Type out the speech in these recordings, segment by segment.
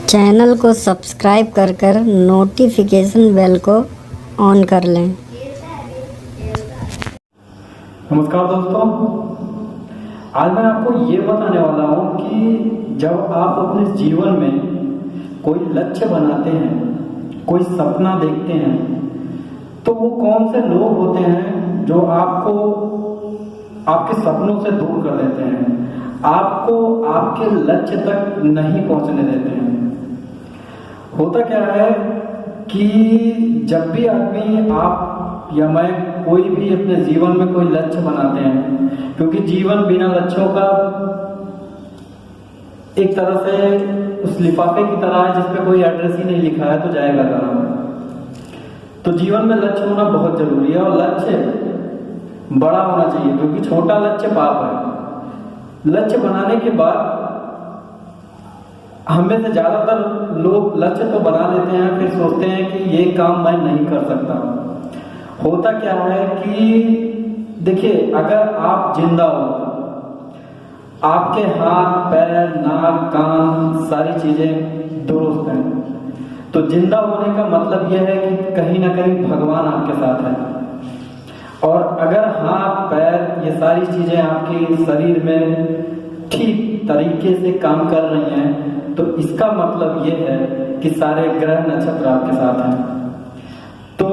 Channel को subscribe कर notification bell को ऑन कर लें। नमस्कार दोस्तों, आज मैं आपको ये बताने वाला हूँ कि जब आप अपने जीवन में कोई लक्ष्य बनाते हैं, कोई सपना देखते हैं, तो वो कौन से लोग होते हैं जो आपको आपके सपनों से दूर कर देते हैं, आपको आपके लक्ष्य तक नहीं पहुंचने देते हैं। होता क्या है कि जब भी आदमी, आप या मैं, कोई भी अपने जीवन में कोई लक्ष्य बनाते हैं, क्योंकि जीवन बिना लक्ष्यों का एक तरह से उस लिफाफे की तरह है जिसपे कोई एड्रेस ही नहीं लिखा है तो जाएगा कहाँ। तो जीवन में लक्ष्य होना बहुत जरूरी है और लक्ष्य बड़ा होना चाहिए, क्योंकि छोटा लक्ष्य पाप है। लक्ष्य बनाने के बाद हमें से ज्यादातर लोग लक्ष्य तो बना लेते हैं, फिर सोचते हैं कि ये काम मैं नहीं कर सकता। होता क्या है कि देखिए, अगर आप जिंदा हो, आपके हाथ पैर नाक कान सारी चीजें दुरुस्त हैं, तो जिंदा होने का मतलब यह है कि कहीं ना कहीं भगवान आपके साथ है। और अगर हाथ पैर ये सारी चीजें आपके शरीर में ठीक तरीके से काम कर रही हैं, तो इसका मतलब ये है कि सारे ग्रह नक्षत्र आपके साथ हैं। तो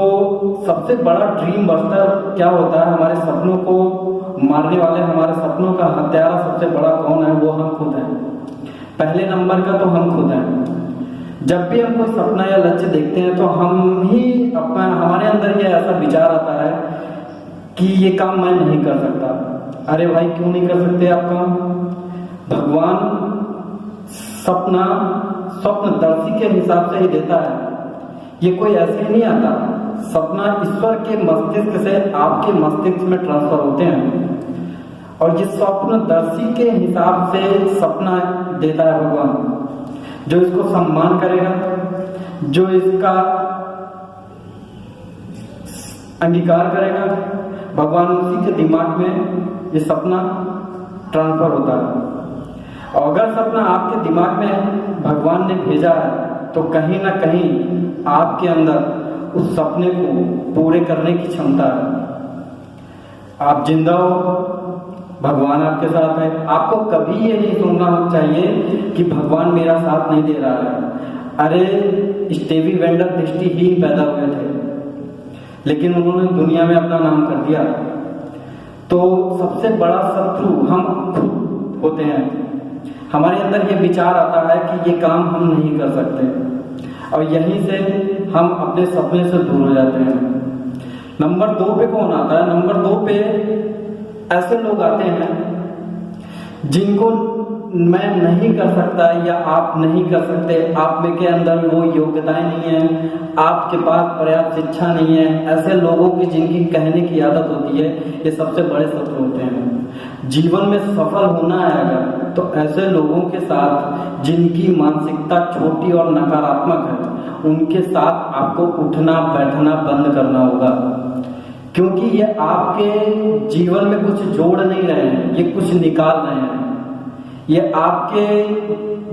सबसे बड़ा ड्रीम बस्टर क्या होता है? हमारे सपनों को मारने वाले, हमारे सपनों का हत्यारा सबसे बड़ा कौन है? वो हम खुद हैं। पहले नंबर का तो हम खुद हैं। जब भी हम कोई सपना या लक्ष्य देखते हैं तो हम ही अपना, हमारे अंदर ये ऐसा विचार आता है कि ये काम मैं नहीं कर सकता। अरे भाई, क्यों नहीं कर सकते आप काम? भगवान स्वप्नदर्शी के हिसाब से ही देता है। ये कोई ऐसे ही नहीं आता। सपना ईश्वर के मस्तिष्क से आपके मस्तिष्क में ट्रांसफर होते हैं, और ये स्वप्नदर्शी के हिसाब से सपना देता है भगवान। जो इसको सम्मान करेगा, जो इसका अंगीकार करेगा, भगवान उसी के दिमाग में ये सपना ट्रांसफर होता है। और अगर सपना आपके दिमाग में भगवान ने भेजा है तो कहीं ना कहीं आपके अंदर उस सपने को पूरे करने की क्षमता है। आप जिंदा हो, भगवान आपके साथ है। आपको कभी ये नहीं सोचना चाहिए कि भगवान मेरा साथ नहीं दे रहा है। अरे, स्टीवी वेंडर दृष्टिहीन पैदा हुए थे, लेकिन उन्होंने दुनिया में अपना नाम कर दिया। तो सबसे बड़ा शत्रु हम खुद होते हैं। हमारे अंदर ये विचार आता है कि ये काम हम नहीं कर सकते, और यहीं से हम अपने सपने से दूर हो जाते हैं। नंबर 2 पे कौन आता है? नंबर 2 पे ऐसे लोग आते हैं जिनको मैं नहीं कर सकता या आप नहीं कर सकते, आप में के अंदर वो योग्यताएं नहीं है, आपके पास पर्याप्त शिक्षा नहीं है। ऐसे लोगों की जिनकी कहने की आदत होती है, ये सबसे बड़े शत्रु होते हैं। जीवन में सफल होना है अगर, तो ऐसे लोगों के साथ जिनकी मानसिकता छोटी और नकारात्मक है, उनके साथ आपको उठना बैठना बंद करना होगा, क्योंकि ये आपके जीवन में कुछ जोड़ नहीं रहे हैं, ये कुछ निकाल रहे हैं। ये आपके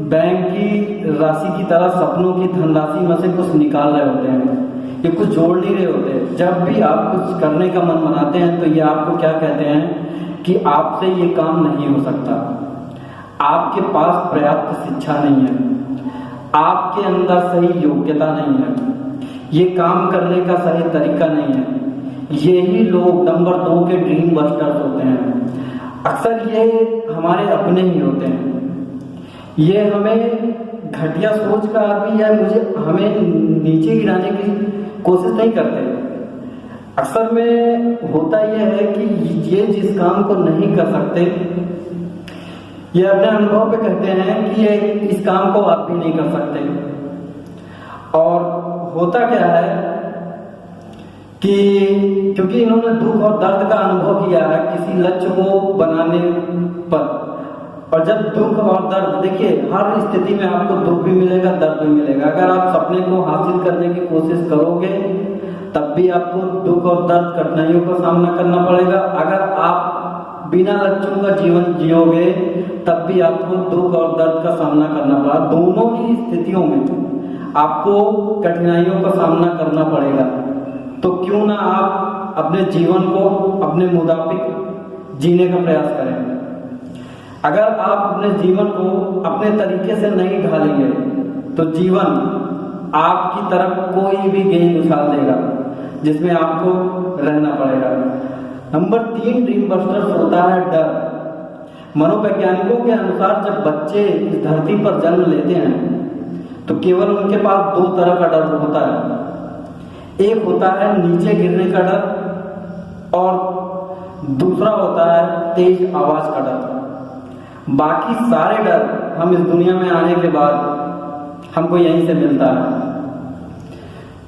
बैंक की राशि की तरह सपनों की धनराशि में से कुछ निकाल रहे होते हैं, ये कुछ जोड़ नहीं रहे होते। जब भी आप कुछ करने का मन बनाते हैं तो ये आपको क्या कहते हैं कि आपसे ये काम नहीं हो सकता, आपके पास पर्याप्त शिक्षा नहीं है, आपके अंदर सही योग्यता नहीं है, ये काम करने का सही तरीका नहीं है। यही लोग नंबर 2 के ड्रीम बस्टर्स होते हैं। अक्सर ये हमारे अपने ही होते हैं। ये हमें घटिया सोच का आदमी या हमें नीचे गिराने की कोशिश नहीं करते। अक्सर में होता यह है कि ये जिस काम को नहीं कर सकते, ये अपने अनुभव पे कहते हैं कि ये इस काम को आप भी नहीं कर सकते। और होता क्या है कि क्योंकि इन्होंने दुख और दर्द का अनुभव किया है किसी लक्ष्य को बनाने पर, और जब दुख और दर्द, देखिए हर स्थिति में आपको दुख भी मिलेगा, दर्द भी मिलेगा। अगर आप सपने को हासिल करने की कोशिश करोगे तब भी आपको दुख और दर्द, कठिनाइयों का सामना करना पड़ेगा। अगर आप बिना लक्ष्यों का जीवन जियोगे तब भी आपको दुख और दर्द का सामना करना पड़ा। दोनों ही स्थितियों में आपको कठिनाइयों का सामना करना पड़ेगा। तो क्यों ना आप अपने जीवन को अपने मुताबिक जीने का प्रयास करें। अगर आप अपने जीवन को अपने तरीके से नहीं ढालेंगे तो जीवन आपकी तरफ कोई भी गेंद उछाल देगा जिसमें आपको रहना पड़ेगा। नंबर 3 ड्रीम बस्टर्स होता है डर। मनोवैज्ञानिकों के अनुसार जब बच्चे इस धरती पर जन्म लेते हैं तो केवल उनके पास 2 तरह का डर होता है। एक होता है नीचे गिरने का डर और दूसरा होता है तेज आवाज का डर। बाकी सारे डर हम इस दुनिया में आने के बाद हमको यहीं से मिलता है।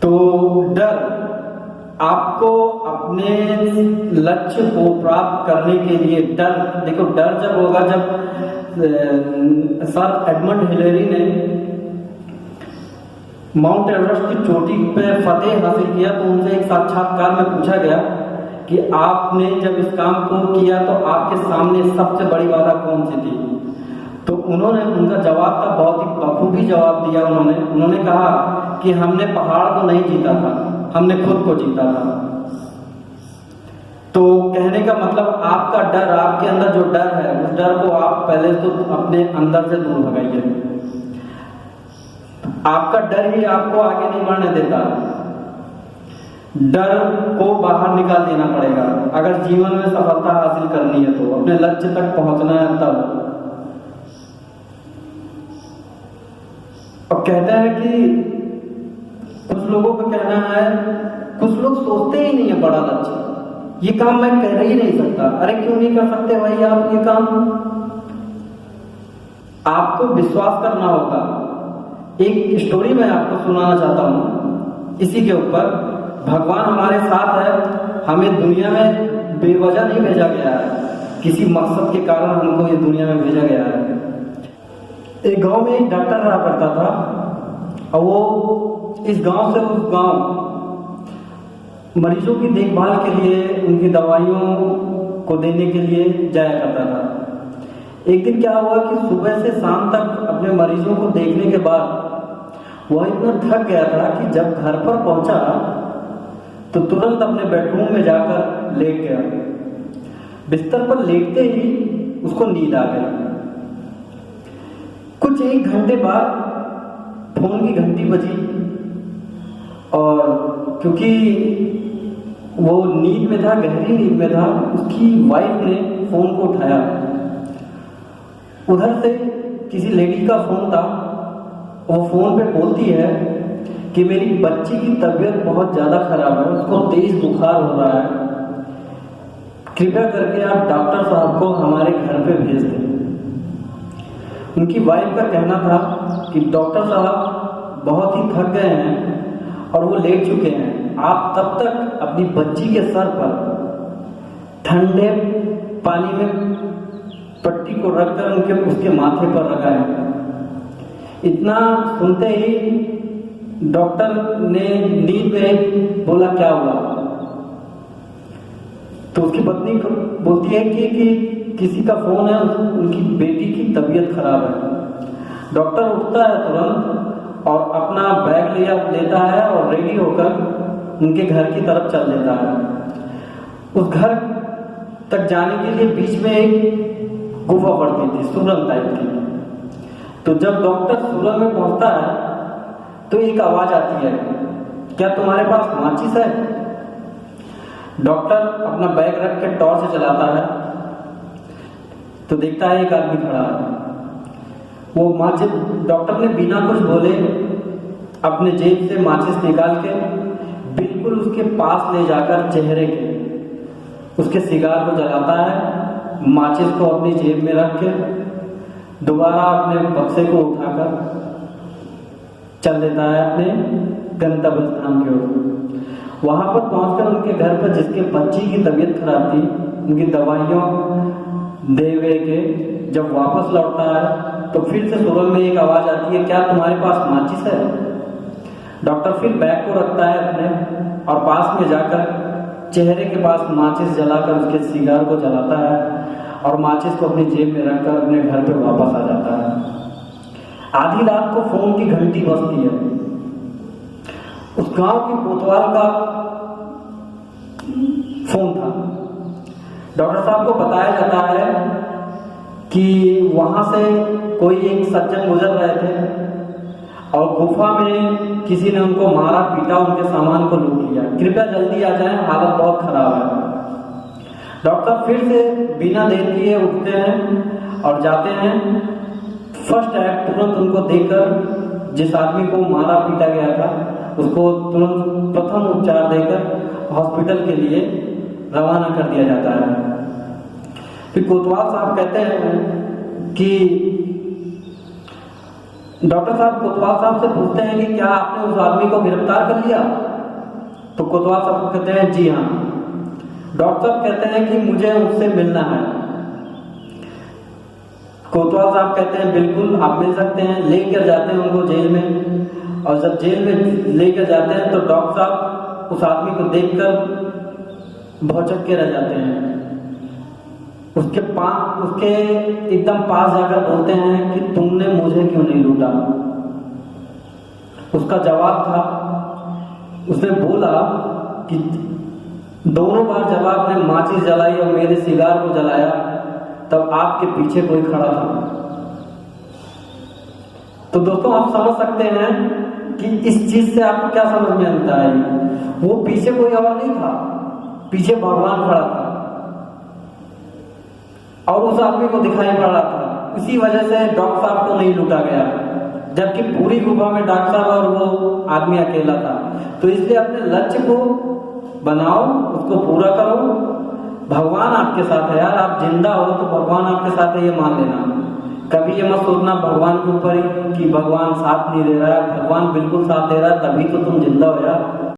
तो डर आपको अपने लक्ष्य को प्राप्त करने के लिए देखो डर जब होगा, जब सर एडमंड हिलेरी ने माउंट एवरेस्ट की चोटी पर फतेह हासिल किया तो उनसे एक साक्षात्कार में पूछा गया कि आपने जब इस काम को किया तो आपके सामने सबसे बड़ी बाधा कौन सी थी। तो उनका जवाब था, बहुत ही बखूबी जवाब दिया उन्होंने कहा कि हमने पहाड़ को नहीं जीता था, हमने खुद को जीता था। तो कहने का मतलब आपका डर, आपके अंदर जो डर है उस डर को आप पहले तो अपने अंदर से दूर भगाइए। आपका डर ही आपको आगे नहीं बढ़ने देता। डर को बाहर निकाल देना पड़ेगा अगर जीवन में सफलता हासिल करनी है, तो अपने लक्ष्य तक पहुंचना है तब। और कहते हैं कि कुछ लोगों का कहना है, कुछ लोग सोचते ही नहीं है बड़ा लक्ष्य, ये काम मैं कर ही नहीं सकता। अरे क्यों नहीं कर सकते भाई आप ये काम? आपको विश्वास करना होगा। एक स्टोरी मैं आपको सुनाना चाहता हूं इसी के ऊपर। भगवान हमारे साथ है, हमें दुनिया में बेवजह नहीं भेजा गया है, किसी मकसद के कारण हमको इस दुनिया में भेजा गया है। एक गांव में एक डॉक्टर रहा करता था और वो इस गांव से उस गांव मरीजों की देखभाल के लिए, उनकी दवाइयों को देने के लिए जाया करता था। एक दिन क्या हुआ कि सुबह से शाम तक अपने मरीजों को देखने के बाद वह इतना थक गया था कि जब घर पर पहुंचा तो तुरंत अपने बेडरूम में जाकर लेट गया। बिस्तर पर लेटते ही उसको नींद आ गई। कुछ 1 घंटे बाद फोन की घंटी बजी और क्योंकि वो नींद में था, गहरी नींद में था, उसकी वाइफ ने फोन को उठाया। उधर से किसी लेडी का फोन था। वो फोन पे बोलती है कि मेरी बच्ची की तबीयत बहुत ज्यादा खराब है, उसको तेज बुखार हो रहा है, कृपया करके आप डॉक्टर साहब को हमारे घर पे भेज दें। उनकी वाइफ का कहना था कि डॉक्टर साहब बहुत ही थक गए हैं और वो लेट चुके हैं, आप तब तक अपनी बच्ची के सर पर ठंडे पानी में पट्टी को रखकर उसके माथे पर लगाएं। इतना सुनते ही डॉक्टर ने नींद में बोला, क्या हुआ? तो उसकी पत्नी बोलती है कि किसी का फोन है, उनकी बेटी की तबीयत खराब है। डॉक्टर उठता है तुरंत और अपना बैग लेता है और रेडी होकर उनके घर की तरफ चल देता है। उस घर तक जाने के लिए बीच में एक गुफा पड़ती थी, सुरंग टाइप की। तो जब डॉक्टर सुरंग में पहुंचता है तो एक आवाज आती है, क्या तुम्हारे पास माचिस है? डॉक्टर अपना बैग रख के टॉर्च जलाता है तो देखता है एक आदमी खड़ा है। वो माचिस, डॉक्टर ने बिना कुछ बोले अपने जेब से माचिस निकाल के बिल्कुल उसके पास ले जाकर चेहरे के उसके सिगार को जलाता है। माचिस को अपनी जेब में रख के दोबारा अपने बक्से को उठाकर चल देता है अपने गंतव्य स्थान की ओर। वहां पर पहुंचकर उनके घर पर जिसके बच्ची की तबीयत खराब थी, उनकी दवाइयों दे के जब वापस लौटता है तो फिर से सुबह में एक आवाज आती है, क्या तुम्हारे पास माचिस है? डॉक्टर फिर बैग को रखता है अपने और पास में जाकर चेहरे के पास माचिस जलाकर उसके सिगार को जलाता है और माचिस को अपनी जेब में रखकर अपने घर पे वापस आ जाता है। आधी रात को फोन की घंटी बजती है। उस गांव की कोतवाल का फोन था। डॉक्टर साहब को बताया जाता है कि वहां से कोई एक सज्जन गुजर रहे थे और गुफा में किसी ने उनको मारा पीटा, उनके सामान को लूट लिया, कृपया जल्दी आ जाएं, हालत बहुत खराब है। डॉक्टर फिर से बिना देर किए उठते हैं और जाते हैं। फर्स्ट एड तुरंत उनको देकर, जिस आदमी को मारा पीटा गया था उसको तुरंत प्रथम उपचार देकर हॉस्पिटल के लिए रवाना कर दिया जाता है। फिर कोतवाल साहब कहते हैं कि डॉक्टर साहब कोतवाल साहब से पूछते हैं कि क्या आपने उस आदमी को गिरफ्तार कर लिया? तो कोतवाल साहब कहते हैं जी हाँ। डॉक्टर साहब कहते हैं कि मुझे उससे मिलना है। कोतवाल साहब कहते हैं बिल्कुल आप मिल सकते हैं। लेकर जाते हैं उनको जेल में, और जब जेल में लेकर जाते हैं तो डॉक्टर साहब उस आदमी को देखकर भौचक्के के रह जाते हैं। उसके एकदम पास जाकर बोलते हैं कि तुमने मुझे क्यों नहीं लूटा? उसका जवाब था, उसने बोला कि दोनों बार जब आपने माचिस जलाई और मेरे सिगार को जलाया तब आपके पीछे कोई खड़ा था। तो दोस्तों आप समझ सकते हैं कि इस चीज से आपको क्या समझ में आता है। वो पीछे कोई और नहीं था, पीछे भगवान खड़ा था और उस आदमी को दिखाई पड़ रहा था। इसी वजह से डॉक्टर साहब को नहीं लूटा गया, जबकि पूरी गुफा में डॉक्टर साहब और वो आदमी अकेला था। तो इसलिए अपने लक्ष्य को बनाओ, उसको पूरा करो। भगवान आपके साथ है यार, आप जिंदा हो तो भगवान आपके साथ है, ये मान लेना। कभी ये मत सोचना भगवान के ऊपर ही कि भगवान साथ नहीं दे रहा है। भगवान बिल्कुल साथ दे रहा है, तभी तो तुम जिंदा हो यार।